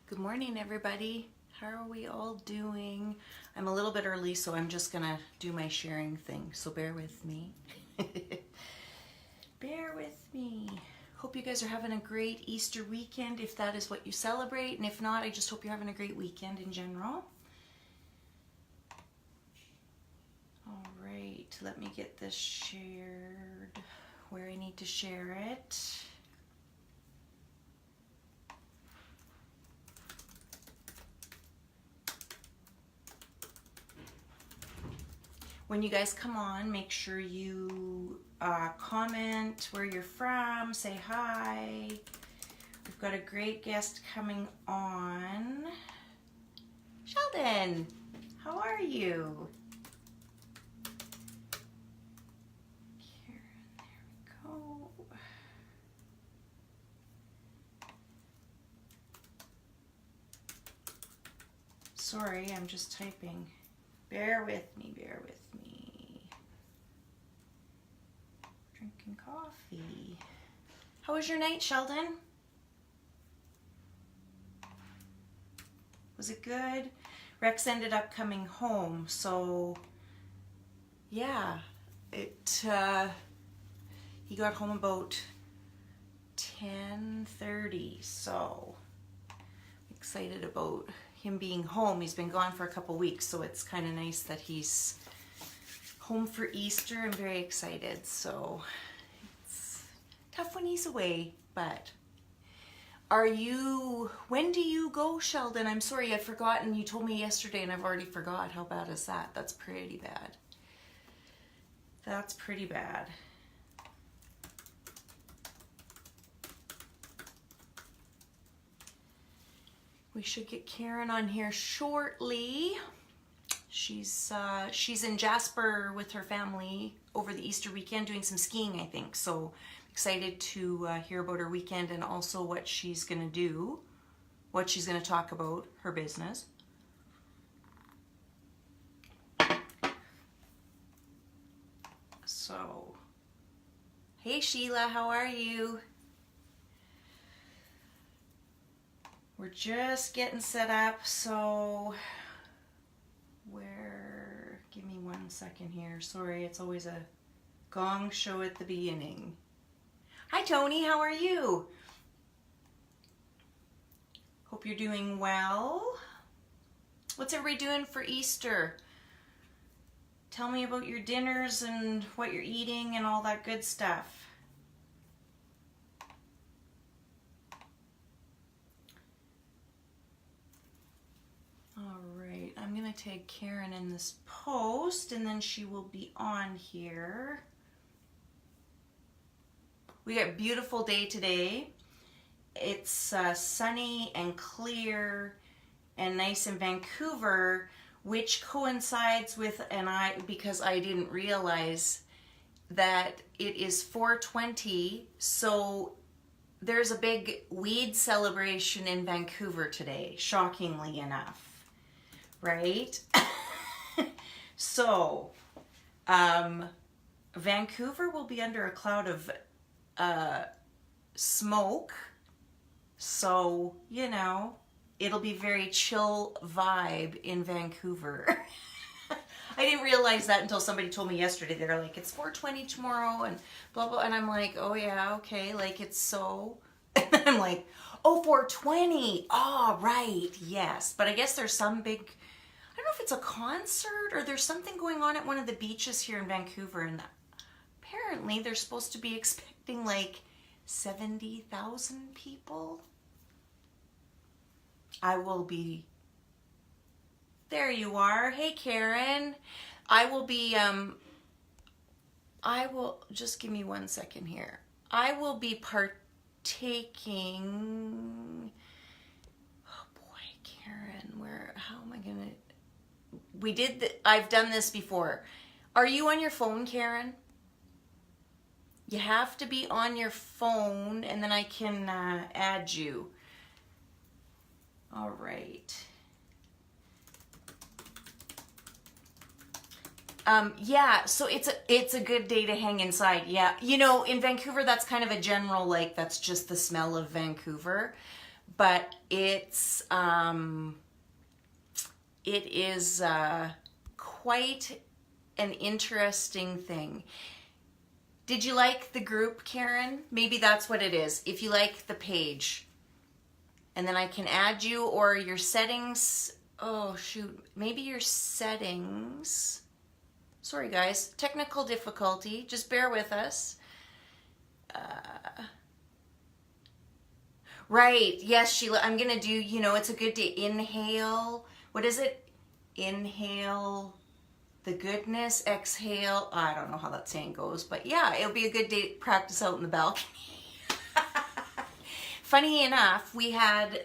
Good morning, everybody. How are we all doing? I'm a little bit early, so I'm just gonna do my sharing thing, so bear with me. Bear with me. Hope you guys are having a great Easter weekend, if that is what you celebrate, and if not, I just hope you're having a great weekend in general. All right, let me get this shared where I need to share it. When you guys come on, make sure you comment where you're from, say hi. We've got a great guest coming on. Sheldon, how are you? Karen, there we go. Sorry, I'm just typing. Bear with me, bear with me. Drinking coffee. How was your night, Sheldon? Was it good? Rex ended up coming home, so yeah, he got home about 10:30, so I'm excited about him being home. He's been gone for a couple weeks, so it's kind of nice that he's home for Easter. I'm very excited. So it's tough when he's away, but when do you go, Sheldon? I'm sorry, I've forgotten. You told me yesterday and I've already forgot. How bad is that? That's pretty bad. That's pretty bad. We should get Karen on here shortly. She's in Jasper with her family over the Easter weekend doing some skiing, I think. So excited to hear about her weekend and also what she's gonna do, what she's gonna talk about, her business. So, hey Sheila, how are you? We're just getting set up, so give me 1 second here. Sorry, it's always a gong show at the beginning. Hi Tony, how are you? Hope you're doing well. What's everybody doing for Easter? Tell me about your dinners and what you're eating and all that good stuff. I'm going to tag Karen in this post and then she will be on here. We got a beautiful day today. It's sunny and clear and nice in Vancouver, which coincides with, because I didn't realize that it is 420, so there's a big weed celebration in Vancouver today, shockingly enough. Right? So, Vancouver will be under a cloud of smoke. So, you know, it'll be very chill vibe in Vancouver. I didn't realize that until somebody told me yesterday. They're like, it's 420 tomorrow and blah, blah. And I'm like, oh yeah, okay. Like it's so, and I'm like, oh, 420. Oh, right. Yes. But I guess there's some big, I don't know if it's a concert or there's something going on at one of the beaches here in Vancouver. And apparently they're supposed to be expecting like 70,000 people. I will be, there you are. Hey, Karen. I will be, just give me 1 second here. I will be partaking, oh boy, Karen, how am I gonna, I've done this before. Are you on your phone, Karen? You have to be on your phone and then I can add you. All right. Yeah, so it's a good day to hang inside. Yeah, you know, in Vancouver, that's kind of a general, like, that's just the smell of Vancouver. but it is quite an interesting thing. Did you like the group, Karen? Maybe that's what it is. If you like the page, and then I can add you, or your settings. Oh shoot, maybe your settings. Sorry guys, technical difficulty. Just bear with us. Right, yes, Sheila, I'm gonna do, you know, it's a good day. Inhale, what is it? Inhale the goodness, exhale. I don't know how that saying goes, but yeah, it'll be a good day to practice out in the balcony. Funny enough, we had,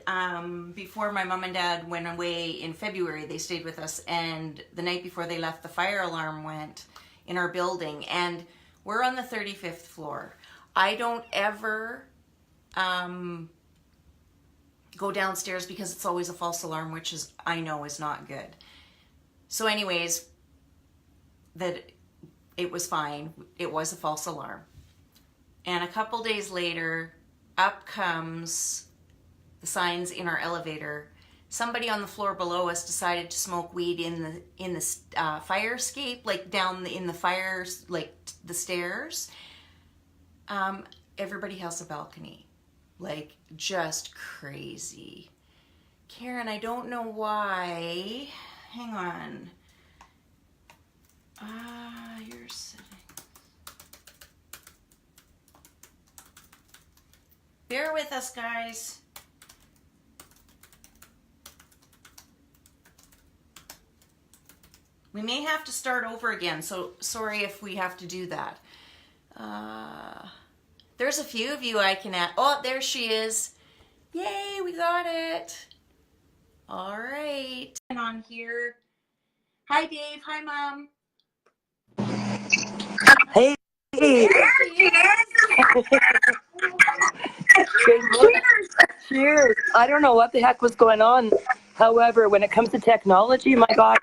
before my mom and dad went away in February, they stayed with us, and the night before they left, the fire alarm went in our building, and we're on the 35th floor. I don't ever go downstairs because it's always a false alarm, which is, I know, is not good. So anyways, that it was fine. It was a false alarm. And a couple days later, up comes the signs in our elevator. Somebody on the floor below us decided to smoke weed in the fire escape, like down in the fire, like the stairs. Everybody has a balcony, like just crazy. Karen, I don't know why. Hang on. You're sitting. Bear with us, guys. We may have to start over again, so sorry if we have to do that. There's a few of you I can add. Oh, there she is. Yay, we got it. All right. And on here. Hi, Dave. Hi, Mom. Hey. There she is. Cheers. I don't know what the heck was going on. However, when it comes to technology, my God,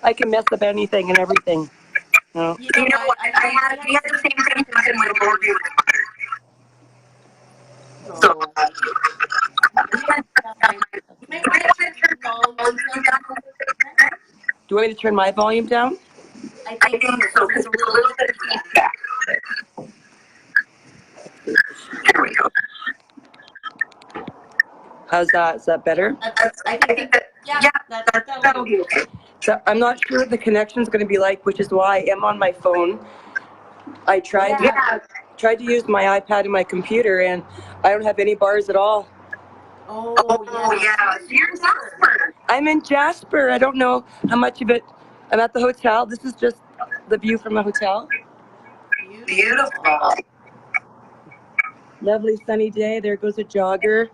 I can mess up anything and everything. No. You know what? We had the same thing happen with Lori. So, you might want to turn your volume down. Do you want me to turn my volume down? I think so, because there's a little bit of feedback. There we go. How's that? Is that better? I think that, yeah, that'll be okay. So I'm not sure what the connection's going to be like, which is why I am on my phone. I tried to use my iPad and my computer, and I don't have any bars at all. Oh yeah. You're in Jasper. I'm in Jasper. I don't know how much of it. I'm at the hotel. This is just the view from the hotel. Beautiful. Lovely sunny day. There goes a jogger.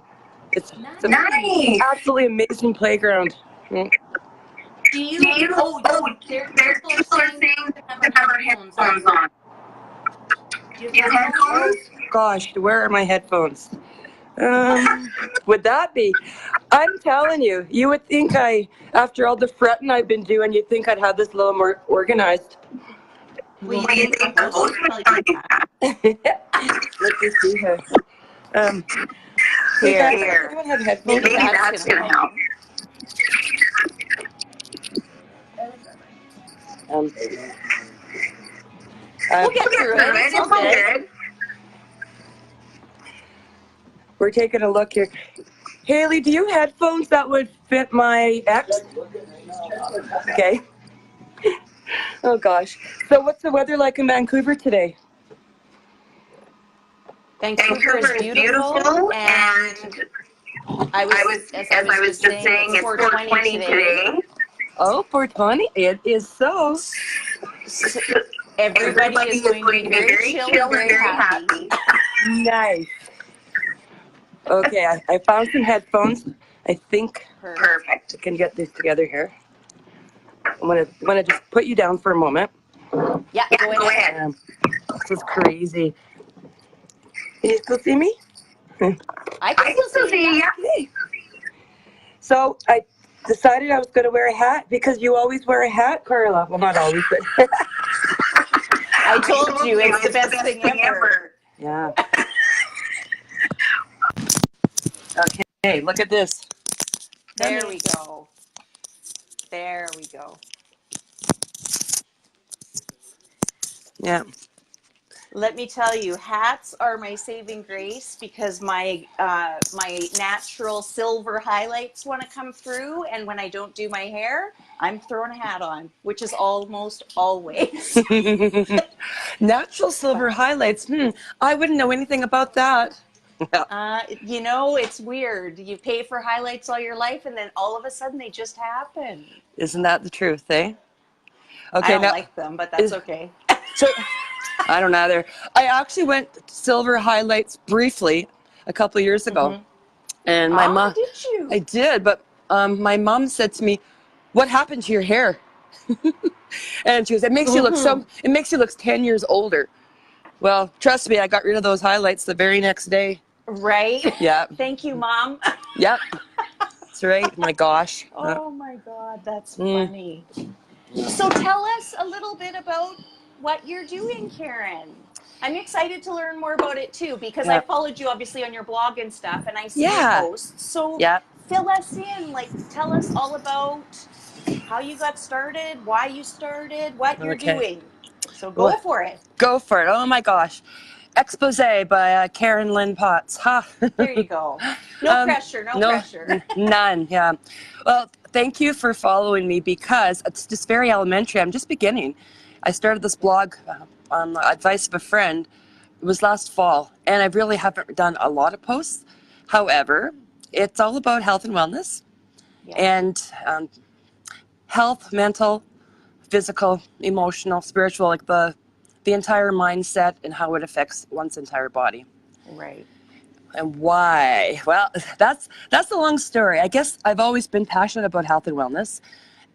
It's an absolutely amazing playground. Do you there's people are saying have our headphones on. Do you have headphones? Gosh, where are my headphones? Would that be? I'm telling you, you would think after all the fretting I've been doing, you'd think I'd have this a little more organized. Well, you think the host would probably do that. Let's just see here. Here. Everyone have headphones? Maybe that's going to help. We'll get through it. It's all good. We're taking a look here. Haley, do you have headphones that would fit my ex? Okay. Oh gosh. So what's the weather like in Vancouver today? Vancouver is beautiful, and I was just saying, it's 420 today. Oh, 420. It is so. Everybody is going to be very chill and very happy. Nice. Okay, I found some headphones. I think Perfect. I can get these together here. I'm gonna just put you down for a moment. Yeah, go ahead. This is crazy. Can you still see me? I can still see you. Okay. So I decided I was going to wear a hat because you always wear a hat, Carla. Well, not always, but I told you it's the best thing ever. Yeah. Okay. Hey, look at this. There we go. There we go. Yeah. Let me tell you, hats are my saving grace because my natural silver highlights want to come through, and when I don't do my hair, I'm throwing a hat on, which is almost always. Natural silver highlights. I wouldn't know anything about that. You know, it's weird. You pay for highlights all your life, and then all of a sudden they just happen. Isn't that the truth, eh? I Okay, don't now, like them, but that's okay. so I don't either. I actually went silver highlights briefly a couple of years ago, and my mom. Did you? I did, but my mom said to me, "What happened to your hair?" And she goes, "It makes you look It makes you look 10 years older." Well, trust me, I got rid of those highlights the very next day. Right? Yeah. Thank you, Mom. Yep. That's right. My gosh. Oh my God, that's funny. So tell us a little bit about what you're doing, Karen. I'm excited to learn more about it too, because I Yeah. followed you obviously on your blog and stuff, and I see your Yeah. posts. So Yeah. fill us in, like tell us all about how you got started, why you started, what you're Okay. doing. So go Well, for it. go for it. Oh my gosh. Expose by Karen Lynn Potts. Ha. There you go. No pressure, no No, pressure. none. Yeah. Well, thank you for following me because it's just very elementary. I'm just beginning. I started this blog on the advice of a friend. It was last fall, and I really haven't done a lot of posts. However, it's all about health and wellness Yeah. and health, mental, physical, emotional, spiritual, like the entire mindset and how it affects one's entire body. Right. And why? Well, that's a long story. I guess I've always been passionate about health and wellness.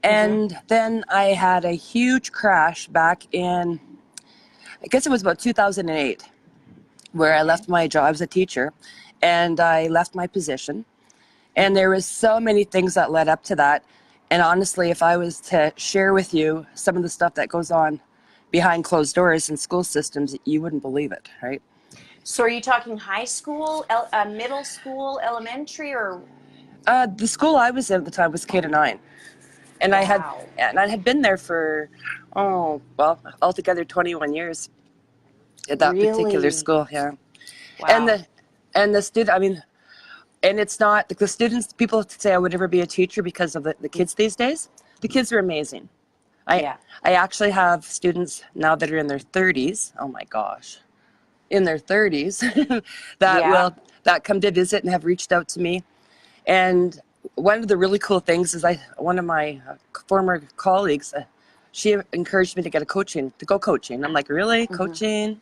And then I had a huge crash back in, I guess it was about 2008, where I left my job as a teacher and I left my position. And there was so many things that led up to that. And honestly, if I was to share with you some of the stuff that goes on behind closed doors in school systems, you wouldn't believe it, right? So are you talking high school, middle school, elementary, or? The school I was in at the time was K to 9. And Wow. I had been there for, altogether 21 years at that particular Really? school, yeah. Wow. And the student, I mean, and it's not, the students, people say I would never be a teacher because of the kids these days. The kids are amazing. Yeah. I actually have students now that are in their 30s, oh my gosh, in their 30s, Yeah. that come to visit and have reached out to me. And one of the really cool things is one of my former colleagues, she encouraged me to go coaching. I'm like, really? Coaching?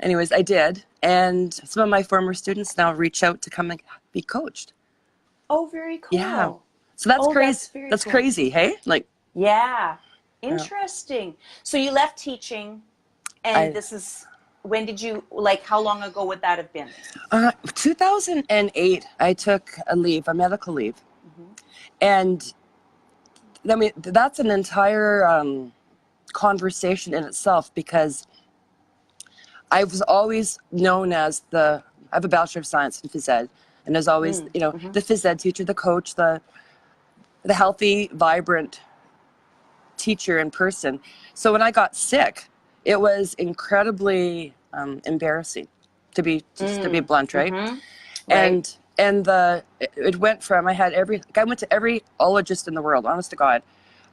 Anyways, I did. And some of my former students now reach out to come and be coached. Oh, very Yeah. cool. So that's Oh, crazy. that's very That's cool. crazy, hey? Like, Yeah. yeah. Interesting. So you left teaching, and I this is, when did you, like, how long ago would that have been? 2008, I took a medical leave. And I mean, that's an entire conversation in itself because I was always known as I have a Bachelor of Science in Phys Ed, and as always, the Phys Ed teacher, the coach, the healthy, vibrant teacher in person. So when I got sick, it was incredibly embarrassing, to be blunt, right? Right. And it went from I went to every ologist in the world, honest to God,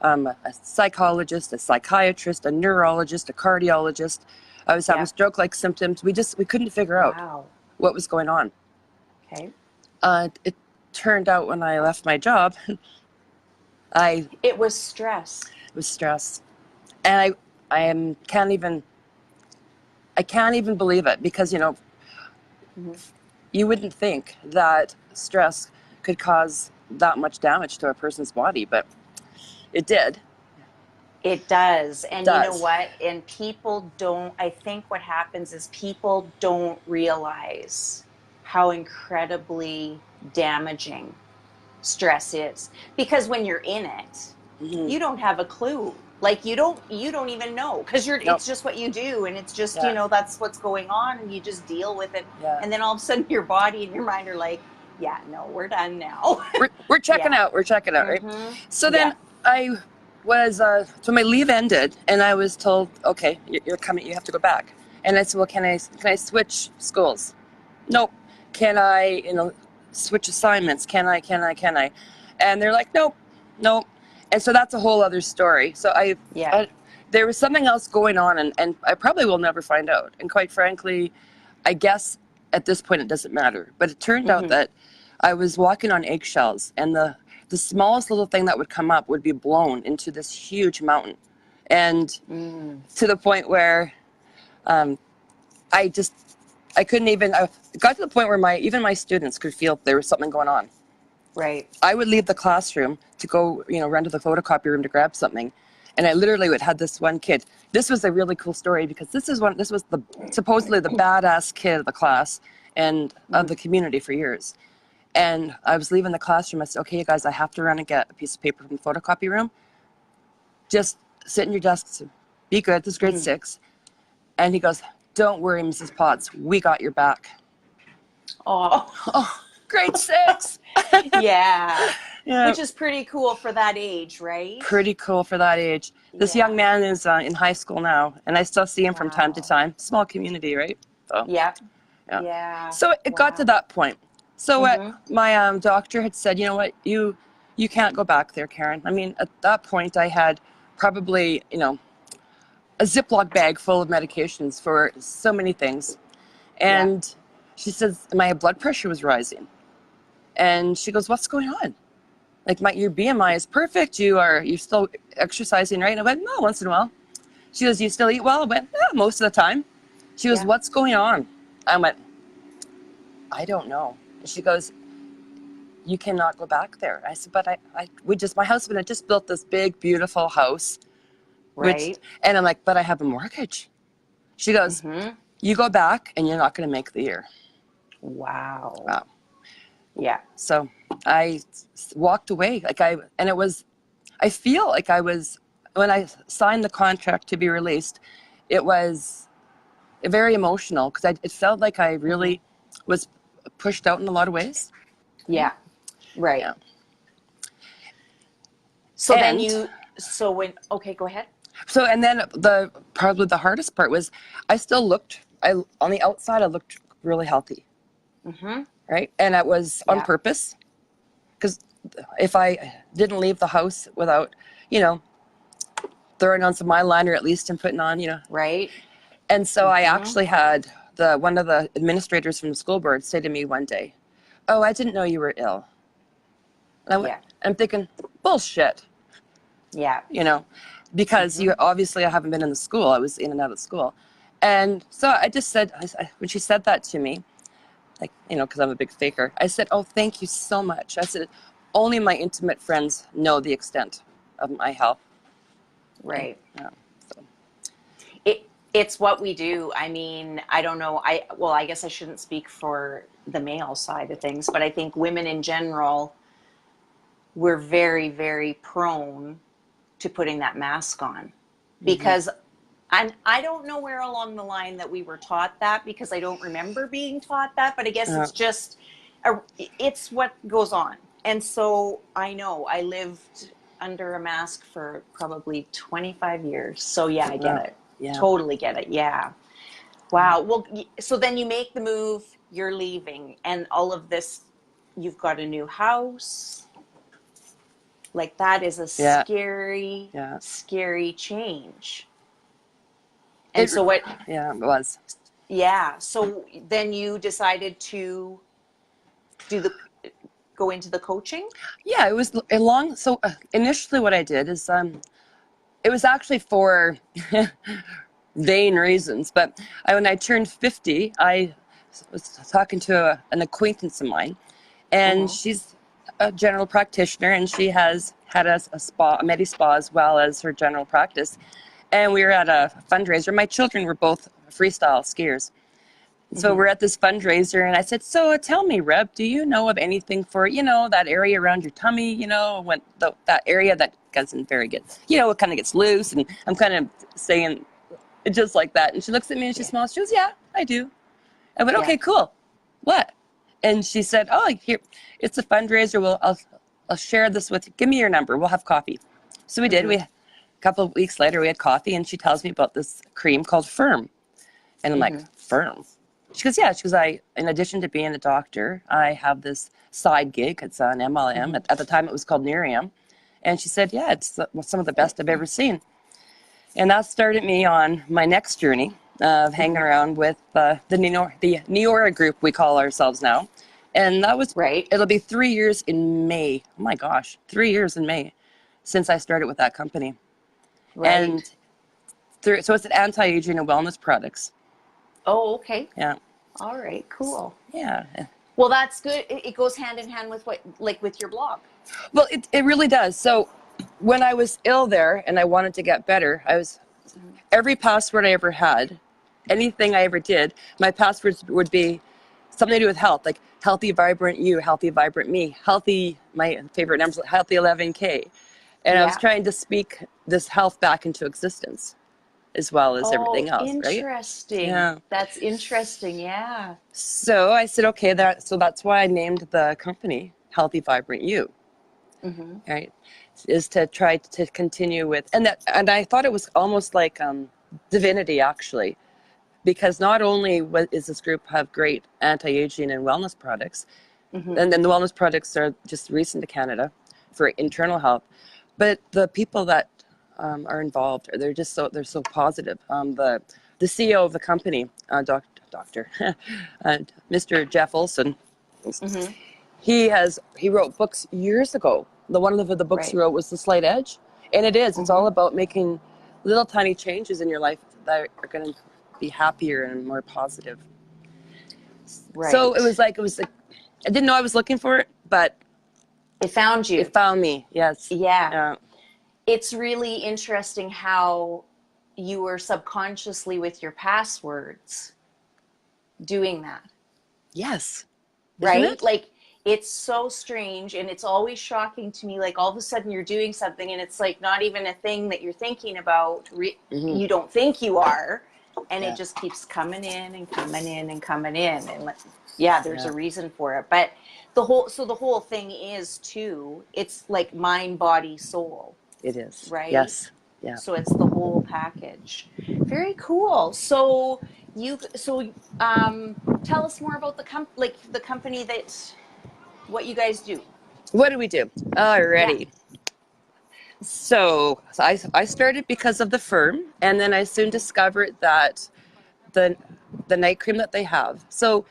a psychologist, a psychiatrist, a neurologist, a cardiologist. I was having Yeah. stroke-like symptoms. We couldn't figure out Wow. what was going on. Okay. It turned out when I left my job, I It was stress. was stressed, and I can't even believe it because you wouldn't think that stress could cause that much damage to a person's body, but it did. It does. And you know Does. what? And people don't, I think what happens is people don't realize how incredibly damaging stress is. Because when you're in it, you don't have a clue. Like you don't even know because Nope. it's just what you do, and it's just, Yeah. that's what's going on, and you just deal with it. Yeah. And then all of a sudden your body and your mind are like, yeah, no, we're done now. We're checking Yeah. out. We're checking out, right? Mm-hmm. So Yeah. then I was, so my leave ended, and I was told, okay, you're coming. You have to go back. And I said, well, can I switch schools? Nope. Can I, switch assignments? Can I? And they're like, nope, nope. And so that's a whole other story. So Yeah. there was something else going on, and I probably will never find out. And quite frankly, I guess at this point it doesn't matter. But it turned out Mm-hmm. that I was walking on eggshells, and the smallest little thing that would come up would be blown into this huge mountain. And to the point where I couldn't even, I got to the point where even my students could feel there was something going on. Right. I would leave the classroom to go, run to the photocopy room to grab something. And I literally would have this one kid. This was a really cool story because this was supposedly the badass kid of the class and of the community for years. And I was leaving the classroom. I said, okay, you guys, I have to run and get a piece of paper from the photocopy room. Just sit in your desks. Be good. This is grade 6. And he goes, don't worry, Mrs. Potts. We got your back. Oh. Oh, grade 6. Yeah. Yeah. Which is pretty cool for that age, right? Pretty cool for that age. This Yeah. young man is in high school now, and I still see him from time to Wow. time. Small community, right? So, Yep. yeah. Yeah. So it got to that point. So what my doctor had said, you know what, you can't go back there, Karen. I mean, at that point, I had probably, a Ziploc bag full of medications for so many things. And she says my blood pressure was rising. And she goes, what's going on? Like your BMI is perfect. You're still exercising, right? And I went, no, once in a while. She goes, you still eat well? I went, yeah, most of the time. She goes, what's going on? I went, I don't know. And she goes, you cannot go back there. I said, but my husband had just built this big, beautiful house. Right. And I'm like, but I have a mortgage. She goes, you go back and you're not going to make the year. Wow. Wow. Yeah. So I walked away. I feel like I was, when I signed the contract to be released, it was very emotional because it felt like I really was pushed out in a lot of ways. Yeah. Right. Yeah. So okay, go ahead. So, and then probably the hardest part was I still on the outside, I looked really healthy. Right. And that was on purpose because if I didn't leave the house without, throwing on some eyeliner at least and putting on, Right. And so I actually had one of the administrators from the school board say to me one day, oh, I didn't know you were ill. And I'm thinking, bullshit. Yeah. Because I haven't been in the school. I was in and out of school. And so I just said, when she said that to me, because I'm a big faker, I said, oh, thank you so much. I said, only my intimate friends know the extent of my health. Right. So. It's what we do. I mean, I don't know. I guess I shouldn't speak for the male side of things, but I think women in general, we're very, very prone to putting that mask on because I don't know where along the line that we were taught that because I don't remember being taught that, but I guess it's just, it's what goes on. And so I know I lived under a mask for probably 25 years. So yeah, I get it. Yeah. Totally get it. Yeah. Wow. Well, so then you make the move, you're leaving, and all of this, you've got a new house. Like that is a scary, scary change. And so what? Yeah, it was. Yeah. So then you decided to go into the coaching? Yeah, it was long. So initially what I did is, it was actually for vain reasons, but when I turned 50, I was talking to an acquaintance of mine, and she's a general practitioner, and she has had a Medi Spa as well as her general practice. And we were at a fundraiser. My children were both freestyle skiers. So we're at this fundraiser, and I said, so tell me, Reb, do you know of anything for, that area around your tummy, when that area that doesn't very good, it kind of gets loose, and I'm kind of saying it just like that. And she looks at me and she smiles. She goes, yeah, I do. I went, okay, cool. What? And she said, "Oh, here, it's a fundraiser. I'll share this with you. Give me your number. We'll have coffee." So we did. A couple of weeks later, we had coffee, and she tells me about this cream called Firm. And I'm like, Firm? She goes, yeah. She goes, in addition to being a doctor, I have this side gig. It's an MLM. At the time, it was called Neora. And she said, yeah, it's some of the best I've ever seen. And that started me on my next journey of hanging around with the Neora group, we call ourselves now. And that was, it'll be 3 years in May. Oh my gosh, 3 years in May since I started with that company. And so it's an anti-aging and wellness products. Oh, okay. Yeah. All right, cool. Yeah. Well, that's good. It goes hand in hand with with your blog. Well, it really does. So when I was ill there and I wanted to get better, every password I ever had, anything I ever did, my passwords would be something to do with health, like healthy, vibrant you, healthy, vibrant me, healthy, my favorite numbers, healthy 11K. And I was trying to speak this health back into existence as well as everything else, right? Interesting. Yeah. That's interesting, yeah. So I said, okay, so that's why I named the company Healthy, Vibrant You. Right, is to try to continue with, and I thought it was almost like divinity, actually, because not only is this group have great anti-aging and wellness products, and then the wellness products are just recent to Canada for internal health, but the people that are involved, they're so positive. The CEO of the company, Doctor, and Mr. Jeff Olson. He wrote books years ago. One of the books he wrote was The Slight Edge. And it's all about making little tiny changes in your life that are going to be happier and more positive. So it was like, I didn't know I was looking for it, but it found you. It found me, yes. Yeah. It's really interesting how you were subconsciously with your passwords doing that. Yes. Right? Like, it's so strange, and it's always shocking to me. Like, all of a sudden you're doing something and it's like not even a thing that you're thinking about. You don't think you are, and it just keeps coming in and coming in and coming in. And there's a reason for it. But the whole thing is too, it's like mind, body, soul. It is. Right? Yes. Yeah. So it's the whole package. Very cool. So tell us more about the company what you guys do. What do we do? Alrighty. Yeah. So I started because of the firm, and then I soon discovered that the night cream that they have. So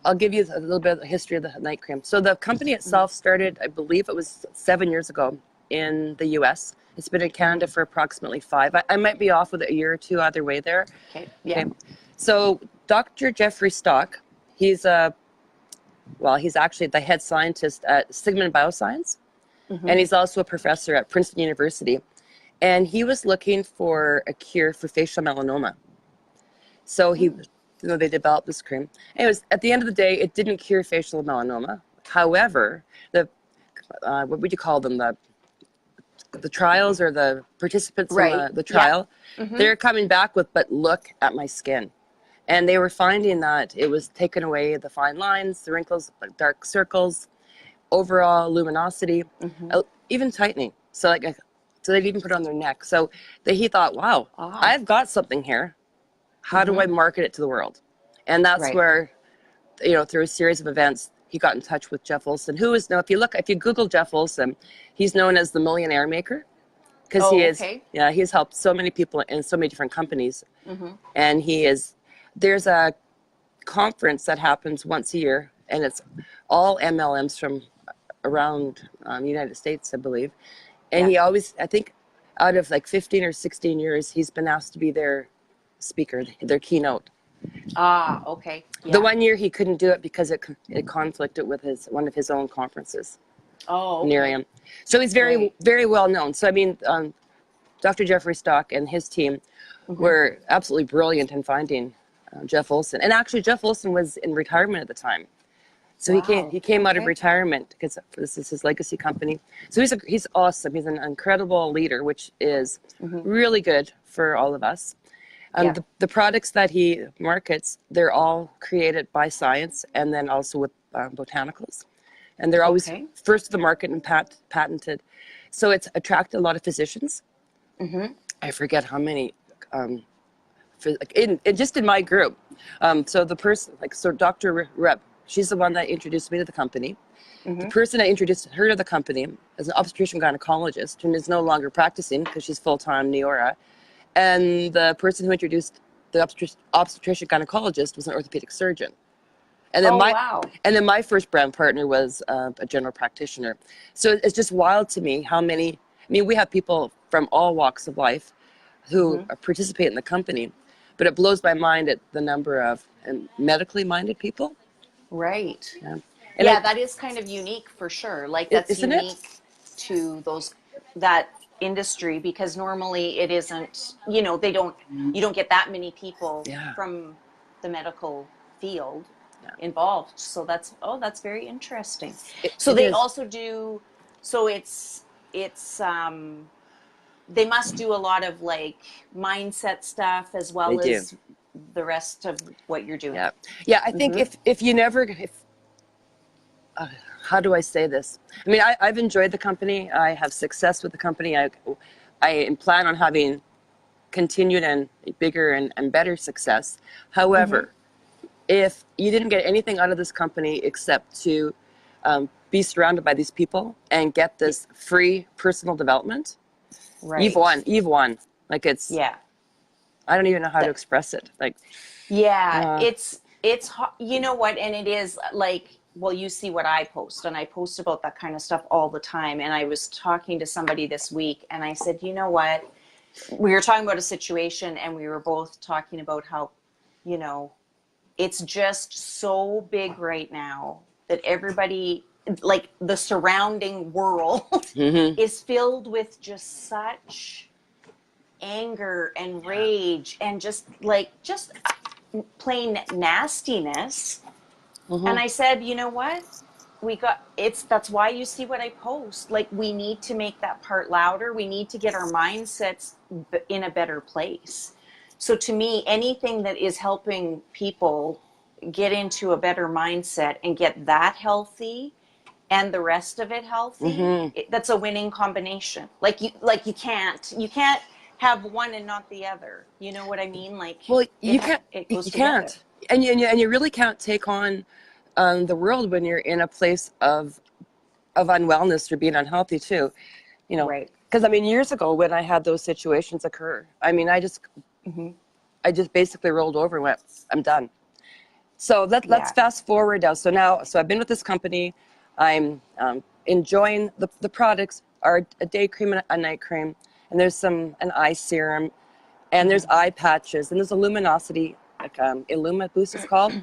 I'll give you a little bit of the history of the night cream. So the company itself started, I believe it was 7 years ago in the US. It's been in Canada for approximately 5. I might be off with a year or two either way there. Okay. Yeah. Okay. So Dr. Jeffrey Stock, he's actually the head scientist at Sigmund Bioscience, and he's also a professor at Princeton University. And he was looking for a cure for facial melanoma. So they developed this cream. Anyways, at the end of the day, it didn't cure facial melanoma. However, what would you call them? The trials, or the participants in the trial, they're coming back with, but look at my skin. And they were finding that it was taking away the fine lines, the wrinkles, the dark circles, overall luminosity, even tightening. So they'd even put it on their neck. So he thought, wow, I've got something here. How do I market it to the world? And that's where, through a series of events, he got in touch with Jeff Olson, who is now, if you Google Jeff Olson, he's known as the Millionaire Maker, because he's helped so many people in so many different companies. And there's a conference that happens once a year, and it's all MLMs from around the United States, I believe. And he always, I think, out of like 15 or 16 years, he's been asked to be their speaker, their keynote. Okay. Yeah. The 1 year he couldn't do it because it conflicted with one of his own conferences. Near him. So he's very, very well known. So I mean, Dr. Jeffrey Stock and his team were absolutely brilliant in finding Jeff Olson. And actually, Jeff Olson was in retirement at the time. So he came out of retirement because this is his legacy company. So he's awesome. He's an incredible leader, which is really good for all of us. The products that he markets, they're all created by science, and then also with botanicals, and they're always Okay. first to the market and patented. So it's attracted a lot of physicians. I forget how many, just in my group. So the person, so Dr. Reb, she's the one that introduced me to the company. The person that introduced her to the company is an obstetrician gynecologist and is no longer practicing because she's full-time Neora. And the person who introduced the obstetrician gynecologist was an orthopedic surgeon. And then Oh, wow. my first brand partner was a general practitioner. So it's just wild to me how many. I mean, we have people from all walks of life who participate in the company, but it blows my mind at the number of medically minded people. Right. Yeah, Yeah, that is kind of unique for sure. Like that's isn't it? unique to that industry because normally it isn't, you know, you don't get that many people Yeah. from the medical field Yeah. involved. So that's very interesting. It They is. also do, so it's they must do a lot of like mindset stuff as They well do. as the rest of what you're doing. Yeah. Yeah. I think if you never, how do I say this? I mean, I've enjoyed the company. I have success with the company. I plan on having continued and bigger and better success. However, if you didn't get anything out of this company except to be surrounded by these people and get this free personal development, Right. you've won. You've won. Like it's, Yeah. I don't even know how to express it. Like, Yeah, it's you know what, and it is like, well, you see what I post, and I post about that kind of stuff all the time. And I was talking to somebody this week, and I said, you know what, we were talking about a situation, and we were both talking about how, you know, it's just so big right now that everybody, like the surrounding world, is filled with just such anger and rage and just plain nastiness. And I said, you know what? That's why you see what I post. Like, we need to make that part louder. We need to get our mindsets in a better place. So to me, anything that is helping people get into a better mindset and get that healthy and the rest of it healthy, that's a winning combination. You can't have one and not the other. You know what I mean? Like, well, you can't. it You goes together. can't. And you really can't take on the world when you're in a place of unwellness or being unhealthy too. You know, Right. because I mean, years ago when I had those situations occur, I mean, I just basically rolled over and went, I'm done. So let's Yeah. fast forward now. So I've been with this company. I'm enjoying the products are a day cream and a night cream, and there's an eye serum, and there's eye patches, and there's a luminosity, like Illuma Boost it's called,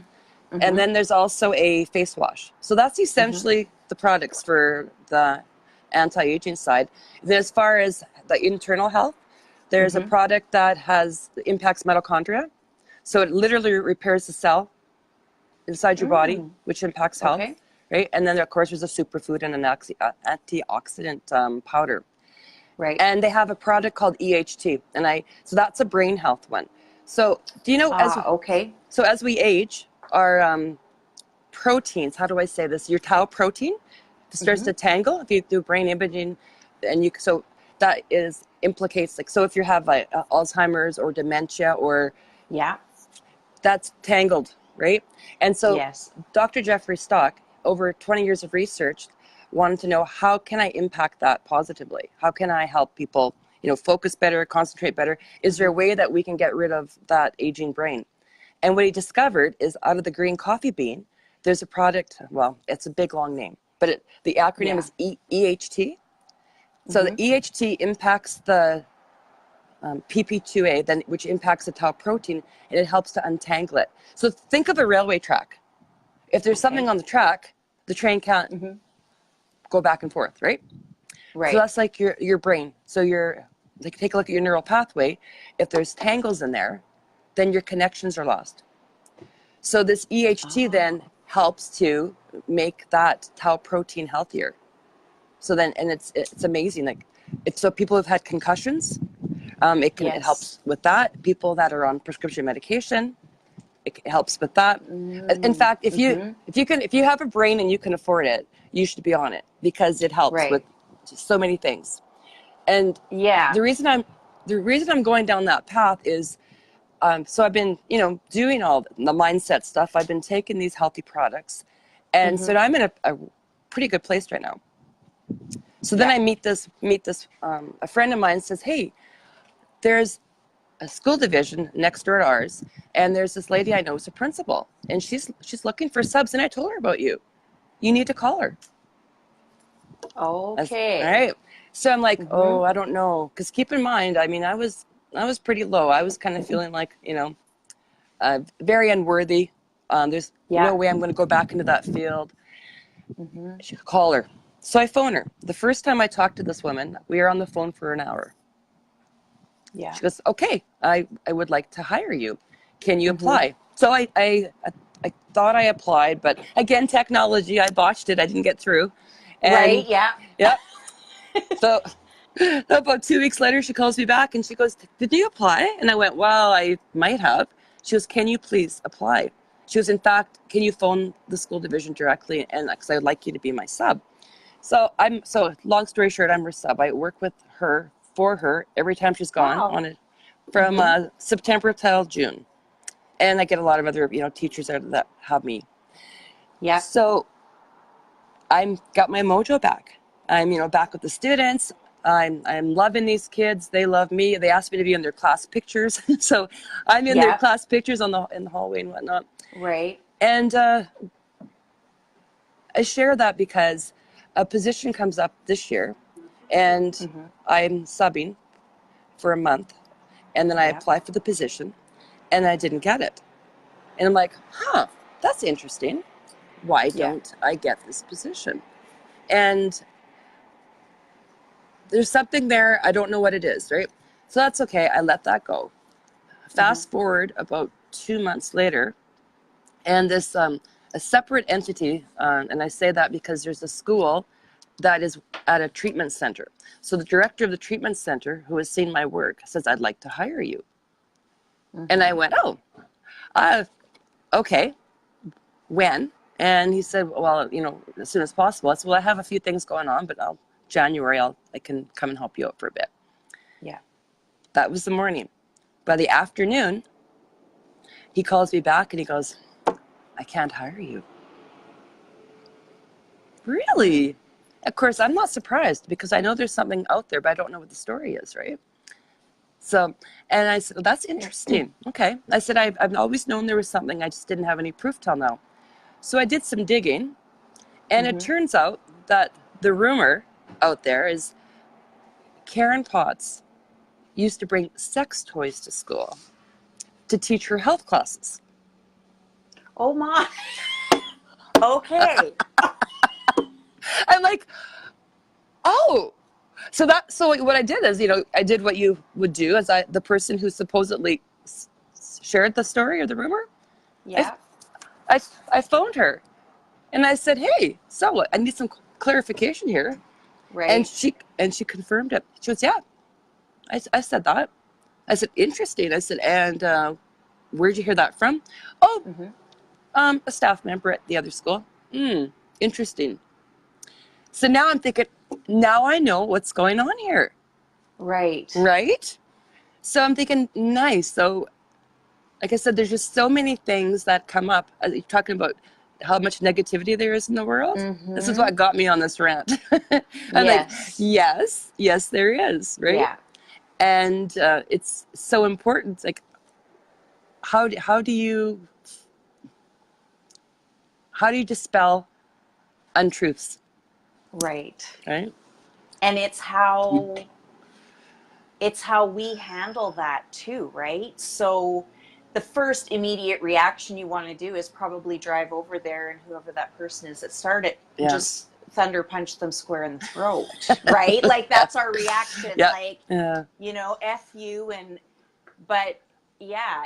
and then there's also a face wash. So that's essentially the products for the anti-aging side. Then as far as the internal health, there's a product that impacts mitochondria. So it literally repairs the cell inside your body, which impacts health, Okay. right? And then, of course, there's a superfood and an antioxidant powder. Right. And they have a product called EHT, so that's a brain health one. So do you know, Okay. so as we age, our proteins, how do I say this? Your tau protein starts to tangle if you do brain imaging, and so that implicates, like, so if you have like Alzheimer's or dementia or Yeah. that's tangled, right? And so Yes. Dr. Jeffrey Stock, over 20 years of research, wanted to know, how can I impact that positively? How can I help people, focus better, concentrate better? Is there a way that we can get rid of that aging brain? And what he discovered is, out of the green coffee bean, there's a product, well, it's a big long name, but the acronym is EHT. So the EHT impacts the PP2A, which impacts the tau protein, and it helps to untangle it. So think of a railway track. If there's something on the track, the train can't go back and forth, right? Right. So that's like your brain. So take a look at your neural pathway. If there's tangles in there, then your connections are lost. So this EHT then helps to make that tau protein healthier. So then, and it's amazing. Like, so people who've had concussions, it helps with that. People that are on prescription medication, it helps with that. In fact, if you have a brain and you can afford it, you should be on it because it helps Right. with so many things. And Yeah. the reason I'm going down that path is, so I've been, doing all the mindset stuff. I've been taking these healthy products, and so I'm in a pretty good place right now. So then I meet this a friend of mine says, hey, there's a school division next door to ours, and there's this lady I know who's a principal, and she's looking for subs, and I told her about you. You need to call her. Okay. All right. So I'm like, oh, I don't know, because keep in mind, I mean, I was pretty low. I was kind of feeling like, very unworthy. There's no way I'm going to go back into that field. She could call her. So I phone her. The first time I talked to this woman, we were on the phone for an hour. Yeah. She goes, okay, I would like to hire you. Can you apply? So I thought I applied, but again, technology, I botched it. I didn't get through. And Right. Yeah. Yep. So about 2 weeks later, she calls me back and she goes, did you apply? And I went, well, I might have. She goes, can you please apply? She goes, in fact, can you phone the school division directly? And because I would like you to be my sub. So long story short, I'm her sub. I work with her, for her, every time she's gone on it from September till June. And I get a lot of other, teachers out of that have me. Yeah. So I'm got my mojo back. I'm, back with the students. I'm loving these kids. They love me. They asked me to be in their class pictures. So I'm in their class pictures in the hallway and whatnot. Right. And I share that because a position comes up this year, and I'm subbing for a month, and then I apply for the position, and I didn't get it. And I'm like, that's interesting. Why don't I get this position? And there's something there. I don't know what it is, right? So that's okay. I let that go. Fast forward about 2 months later, and this a separate entity, and I say that because there's a school that is at a treatment center. So the director of the treatment center, who has seen my work, says, I'd like to hire you. And I went, okay, when? And he said, well, as soon as possible. I said, well, I have a few things going on, but January, I can come and help you out for a bit. Yeah. That was the morning. By the afternoon, he calls me back and he goes, I can't hire you. Really? Of course, I'm not surprised because I know there's something out there, but I don't know what the story is, right? So, and I said, well, that's interesting. Okay. I said, I've always known there was something. I just didn't have any proof till now. So I did some digging, and it turns out that the rumor out there is Karen Potts used to bring sex toys to school to teach her health classes. Oh my. Okay. I'm like, oh. So what I did is, I did what you would do as the person who supposedly shared the story or the rumor. Yeah. I phoned her and I said, hey, so what? I need some clarification here. Right. And she confirmed it. She goes, yeah, I said that. I said, interesting. I said, and where'd you hear that from? Oh, a staff member at the other school. Interesting. So now I'm thinking, now I know what's going on here. Right. Right? So I'm thinking, nice. So, like I said, there's just so many things that come up. You're talking about how much negativity there is in the world. This is what got me on this rant. I'm like, yes, there is, right? Yeah. And it's so important. Like, how do you dispel untruths? Right. Right. And it's how we handle that too, right? So the first immediate reaction you want to do is probably drive over there and whoever that person is that started, just thunder punch them square in the throat, right? Like that's our reaction. Like, F you. But yeah,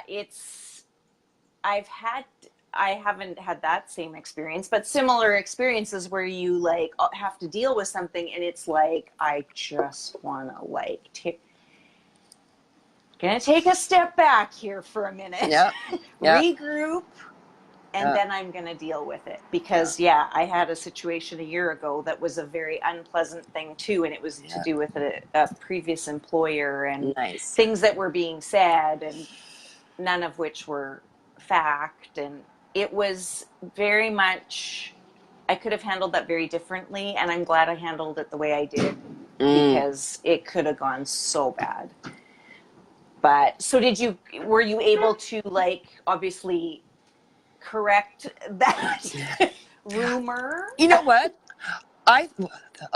I haven't had that same experience, but similar experiences where you like have to deal with something and it's like, I just want to like gonna take a step back here for a minute. Yeah. Yeah. Regroup, and then I'm going to deal with it. Because, I had a situation a year ago that was a very unpleasant thing, too. And it was to do with a previous employer and things that were being said, and none of which were fact. And it was very much, I could have handled that very differently. And I'm glad I handled it the way I did, because it could have gone so bad. But so were you able to, like, obviously correct that rumor? You know what? I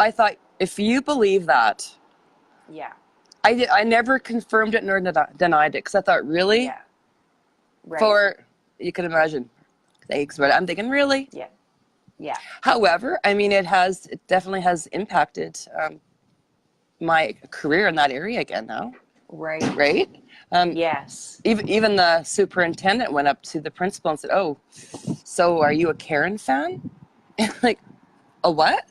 thought, if you believe that, I never confirmed it nor denied it, because I thought, really, for, you can imagine, thanks, but I'm thinking, really, However, I mean, it definitely has impacted my career in that area again now. Right. Yes. Even the superintendent went up to the principal and said, "Oh, so are you a Karen fan?" And like, "A what?"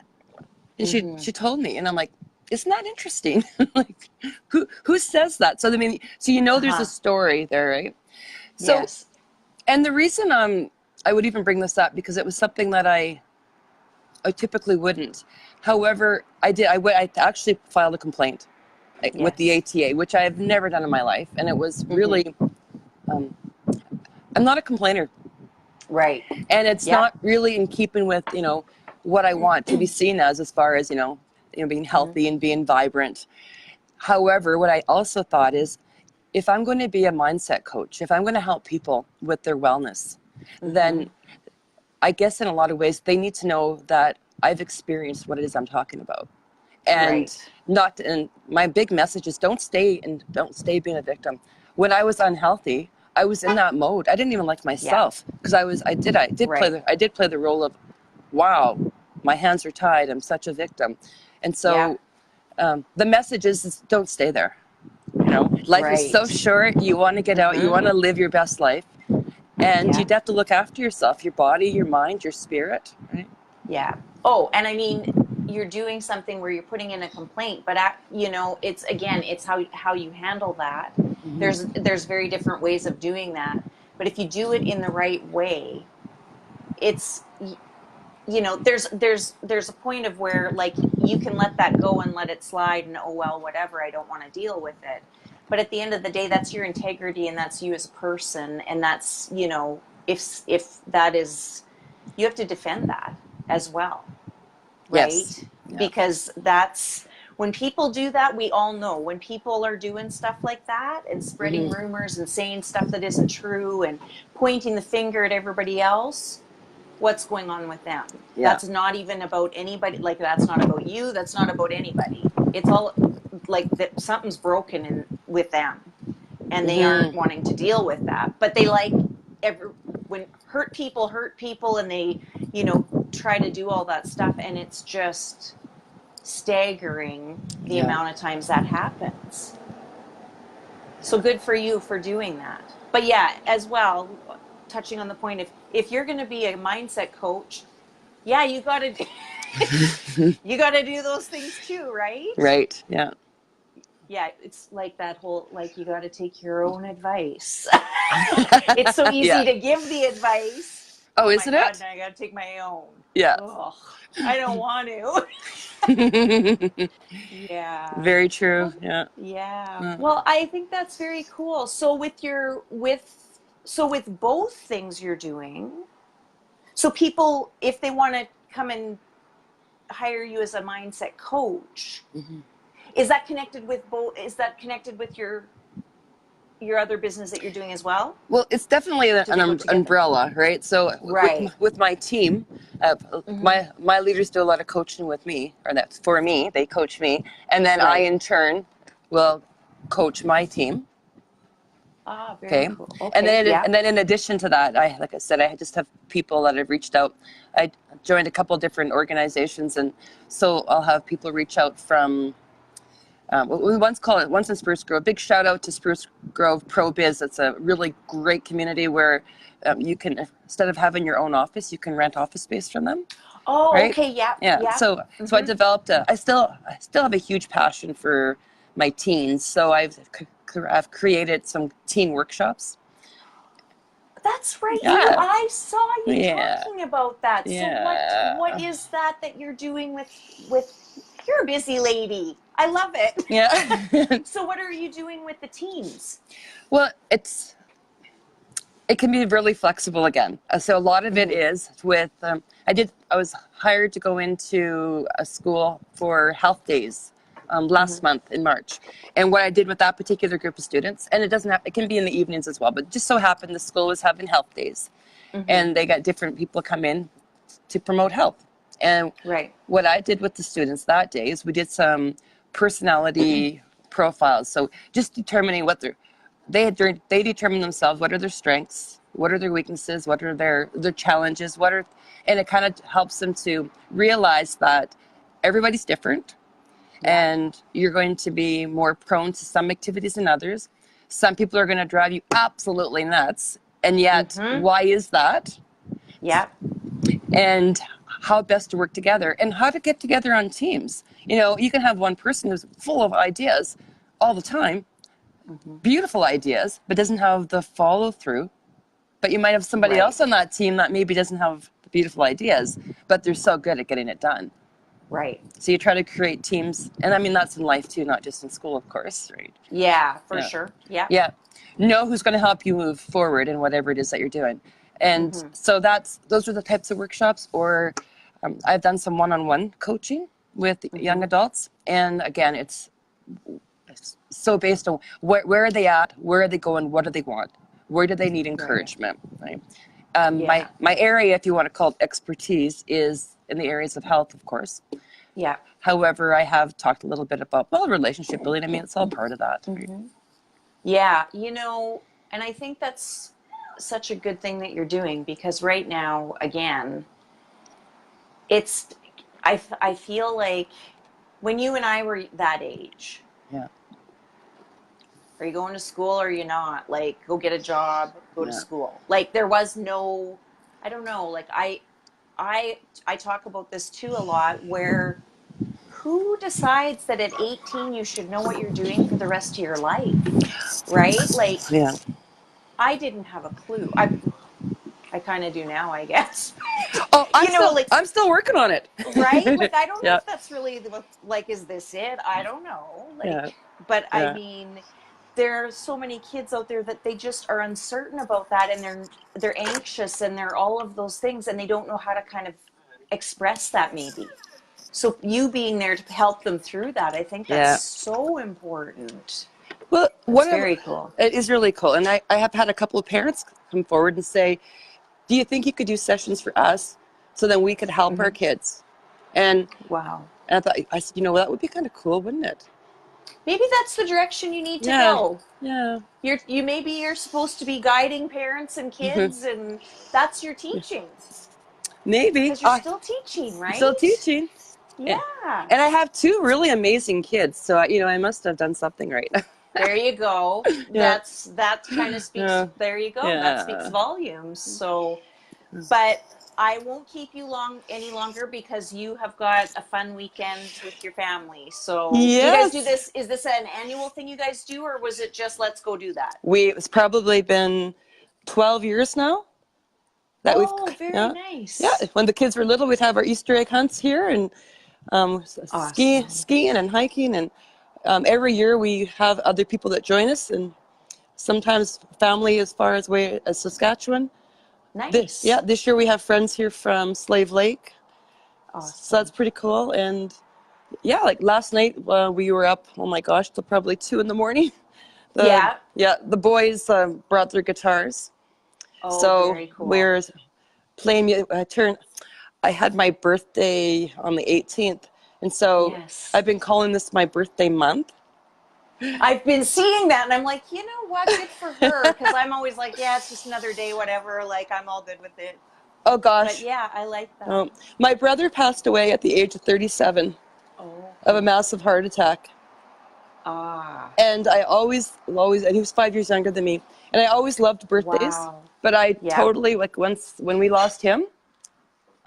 And she told me, and I'm like, "Isn't that interesting?" Like, who says that? So I mean, there's a story there, right? So, and the reason I would even bring this up, because it was something that I typically wouldn't. However, I actually filed a complaint with the ATA, which I have never done in my life. And it was really, I'm not a complainer. Right. And it's not really in keeping with, what I want to be seen as far as, being healthy and being vibrant. However, what I also thought is, if I'm going to be a mindset coach, if I'm going to help people with their wellness, then I guess in a lot of ways, they need to know that I've experienced what it is I'm talking about. And and my big message is, don't stay being a victim. When I was unhealthy, I was in that mode. I didn't even like myself, because I did play the role of, wow, my hands are tied, I'm such a victim. And so the message is don't stay there. Life is so short. You want to get out, you want to live your best life. And you'd have to look after yourself, your body, your mind, your spirit, right? Yeah. Oh, and I mean, you're doing something where you're putting in a complaint, but it's how you handle that. There's very different ways of doing that, but if you do it in the right way, it's there's a point of where, like, you can let that go and let it slide, and, oh well, whatever, I don't want to deal with it. But at the end of the day, that's your integrity, and that's you as a person, and that's, if that is, you have to defend that as well, right? Yes. Yeah. Because that's, when people do that, we all know, when people are doing stuff like that and spreading rumors and saying stuff that isn't true and pointing the finger at everybody else, what's going on with them? That's not even about anybody. Like, that's not about you. That's not about anybody. It's all like that. Something's broken with them, and they aren't wanting to deal with that. But they when hurt people, and they, try to do all that stuff, and it's just staggering the amount of times that happens. So good for you for doing that. But as well, touching on the point, if you're going to be a mindset coach, you got to do those things too, right? Right. Yeah. Yeah, it's like that whole, like, you got to take your own advice. It's so easy to give the advice. Oh, isn't it? Now I got to take my own. Yeah. Ugh, I don't want to. Very true. Yeah. Yeah. Well, I think that's very cool. So with both things you're doing, so people, if they want to come and hire you as a mindset coach, is that connected with both? Is that connected with your other business that you're doing as well? Well, it's definitely an umbrella, right? So with my team, my leaders do a lot of coaching with me, or that's for me. They coach me, and then I in turn will coach my team. Ah, very cool. Okay. And then in addition to that, like I said, I just have people that have reached out. I joined a couple different organizations, and so I'll have people reach out from. We once in Spruce Grove. Big shout out to Spruce Grove Pro Biz. It's a really great community where you can, instead of having your own office, you can rent office space from them. Oh, right? Okay, yeah. So I developed I still have a huge passion for my teens. So I've I've created some teen workshops. That's right. Yeah. I saw you Yeah. talking about that. So what is that you're doing with you're a busy lady. I love it. Yeah. So what are you doing with the teens? Well, it can be really flexible again. So a lot of it is with, I was hired to go into a school for health days last month in March. And what I did with that particular group of students, and it can be in the evenings as well, but it just so happened the school was having health days. And they got different people come in to promote health. And what I did with the students that day is we did some personality profiles. So just determining what they determine themselves, what are their strengths, what are their weaknesses, what are their challenges, and it kind of helps them to realize that everybody's different and you're going to be more prone to some activities than others. Some people are going to drive you absolutely nuts. And yet, why is that? Yeah. And how best to work together and how to get together on teams. You can have one person who's full of ideas all the time, beautiful ideas, but doesn't have the follow through. But you might have somebody else on that team that maybe doesn't have beautiful ideas, but they're so good at getting it done. Right. So you try to create teams, and I mean that's in life too, not just in school, of course, right? Yeah, for sure. Yeah. Yeah. Know who's going to help you move forward in whatever it is that you're doing. And so those are the types of workshops, or I've done some one-on-one coaching with young adults. And again, it's so based on where are they at, where are they going, what do they want, where do they need encouragement, right? My area, if you want to call it expertise, is in the areas of health, of course. Yeah. However, I have talked a little bit about, relationship building. I mean, it's all part of that. Right? Yeah, and I think that's such a good thing that you're doing, because right now, again, I feel like when you and I were that age, are you going to school or are you not? Like, go get a job, go to school. Like, there was no, I don't know, like I talk about this too a lot, where who decides that at 18 you should know what you're doing for the rest of your life, right? Like, I didn't have a clue. I kind of do now, I guess. Oh, I'm still working on it. Right? Like, I don't know if that's really like, is this it? I don't know. Like, but I mean, there are so many kids out there that they just are uncertain about that, and they're anxious, and they're all of those things, and they don't know how to kind of express that maybe. So you being there to help them through that, I think that's so important. Well, it's very cool. It is really cool. And I have had a couple of parents come forward and say, do you think you could do sessions for us so then we could help our kids? And I said, that would be kind of cool, wouldn't it? Maybe that's the direction you need to go. Yeah. Maybe you're supposed to be guiding parents and kids, and that's your teaching. Maybe. Because you're still teaching, right? Still teaching. Yeah. And I have two really amazing kids, so I must have done something right. There you go. That kind of speaks. There you go. That speaks volumes. So, but I won't keep you any longer, because you have got a fun weekend with your family. So, do you guys do this? Is this an annual thing you guys do, or was it just let's go do that? It's probably been 12 years now. Very nice. Yeah, when the kids were little, we'd have our Easter egg hunts here, and skiing and hiking, and every year we have other people that join us, and sometimes family as far away as Saskatchewan. Nice. This year we have friends here from Slave Lake. Awesome. So that's pretty cool. And like last night we were up, oh my gosh, till probably 2 a.m. The boys brought their guitars. So very cool. We're playing. I had my birthday on the 18th, and so I've been calling this my birthday month. I've been seeing that, and I'm like, you know what, good for her, because I'm always like, it's just another day, whatever, like, I'm all good with it. Oh gosh. But I like that. My brother passed away at the age of 37 of a massive heart attack. And I always, and he was 5 years younger than me, and I always loved birthdays, but I totally, like, when we lost him,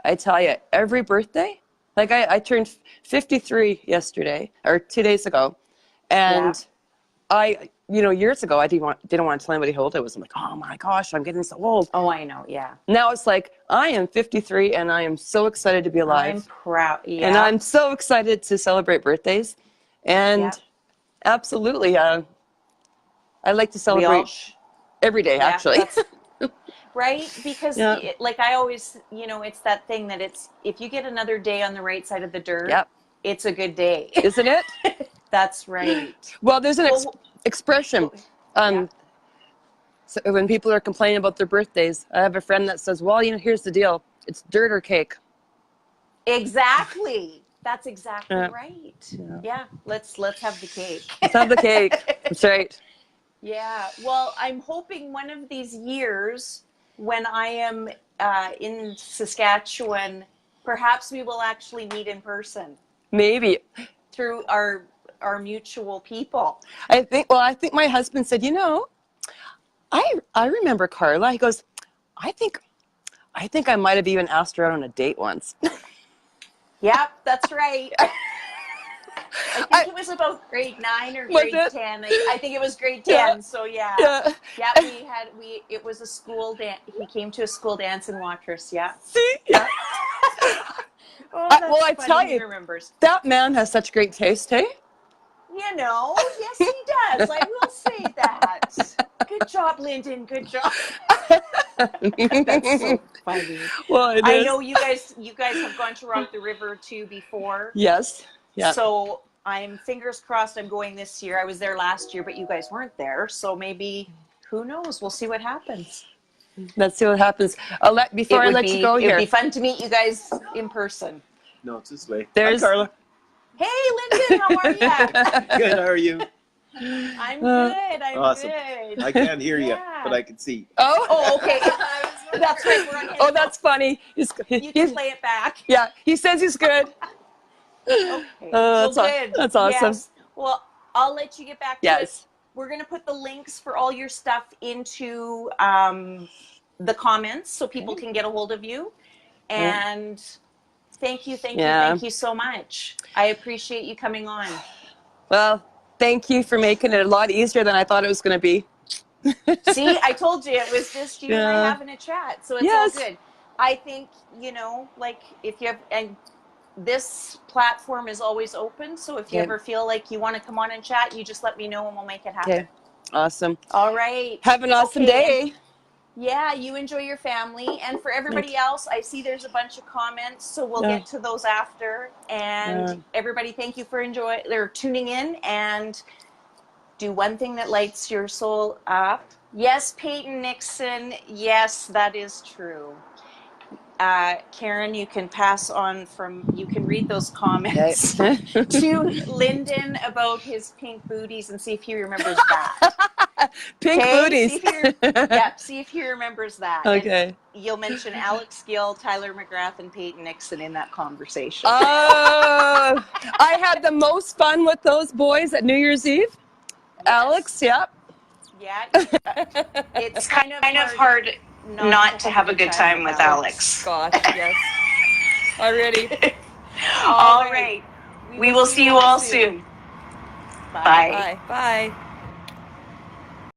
I tell you, every birthday, like I turned 53 yesterday, or 2 days ago, and years ago, I didn't want to tell anybody how old I was. I'm like, oh my gosh, I'm getting so old. Oh, I know. Yeah. Now it's like, I am 53 and I am so excited to be alive. I'm proud. Yeah. And I'm so excited to celebrate birthdays. And absolutely, I like to celebrate every day, actually. Right? Because like I always, it's that thing that if you get another day on the right side of the dirt, it's a good day. Isn't it? That's right. Well, there's an expression. So when people are complaining about their birthdays, I have a friend that says, well, here's the deal. It's dirt or cake. Exactly. That's exactly right. Yeah. Let's have the cake. Let's have the cake. That's right. Yeah. Well, I'm hoping one of these years when I am in Saskatchewan, perhaps we will actually meet in person. Maybe. Through our mutual people. I think my husband said, I remember Carla. He goes, I think I might have even asked her out on a date once. Yep, that's right. I think it was about grade 9 or grade 10. I think it was grade 10. Yeah. So yeah. It was a school dance. He came to a school dance and watched us. Yeah. See? Yeah. I tell you, remembers. That man has such great taste, hey? Yes, he does. I will say that. Good job, Lyndon. Good job. That's so funny. Well, I know you guys have gone to Rock the River too before. Yes. Yeah. So I'm fingers crossed I'm going this year. I was there last year, but you guys weren't there. So maybe, who knows? We'll see what happens. Let's see what happens. Before I let you go here. It'd be fun to meet you guys in person. No, it's this way. There's Hi, Carla. Hey, Lyndon, how are you? Good, how are you? I'm good. I'm awesome. Good. I can't hear you, but I can see. Oh, okay. That's right. We're on Oh, that's funny. You can play it back. Yeah, he says he's good. Okay. Good. That's awesome. Yes. Well, I'll let you get back to it. We're going to put the links for all your stuff into the comments so people can get a hold of you. And thank you so much. I appreciate you coming on. Well, thank you for making it a lot easier than I thought it was going to be. See, I told you it was just you and I having a chat, so it's all good. I think, like if you have, and this platform is always open, so if you ever feel like you want to come on and chat, you just let me know and we'll make it happen. Okay. Awesome. All right. Have an awesome day. Yeah, you enjoy your family. And for everybody else, I see there's a bunch of comments, so we'll get to those after. And everybody, thank you for tuning in, and do one thing that lights your soul up. Yes, Peyton Nixon. Yes, that is true. Karen, you can you can read those comments to Lyndon about his pink booties and see if he remembers that. Pink booties. See if he remembers that. Okay. And you'll mention Alex Gill, Tyler McGrath, and Peyton Nixon in that conversation. Oh, I had the most fun with those boys at New Year's Eve. Yes. Alex, yep. Yeah. It's kind of hard not to have a good time with Alex. Gosh, yes. Already. All right. We will see you all soon. Bye. Bye.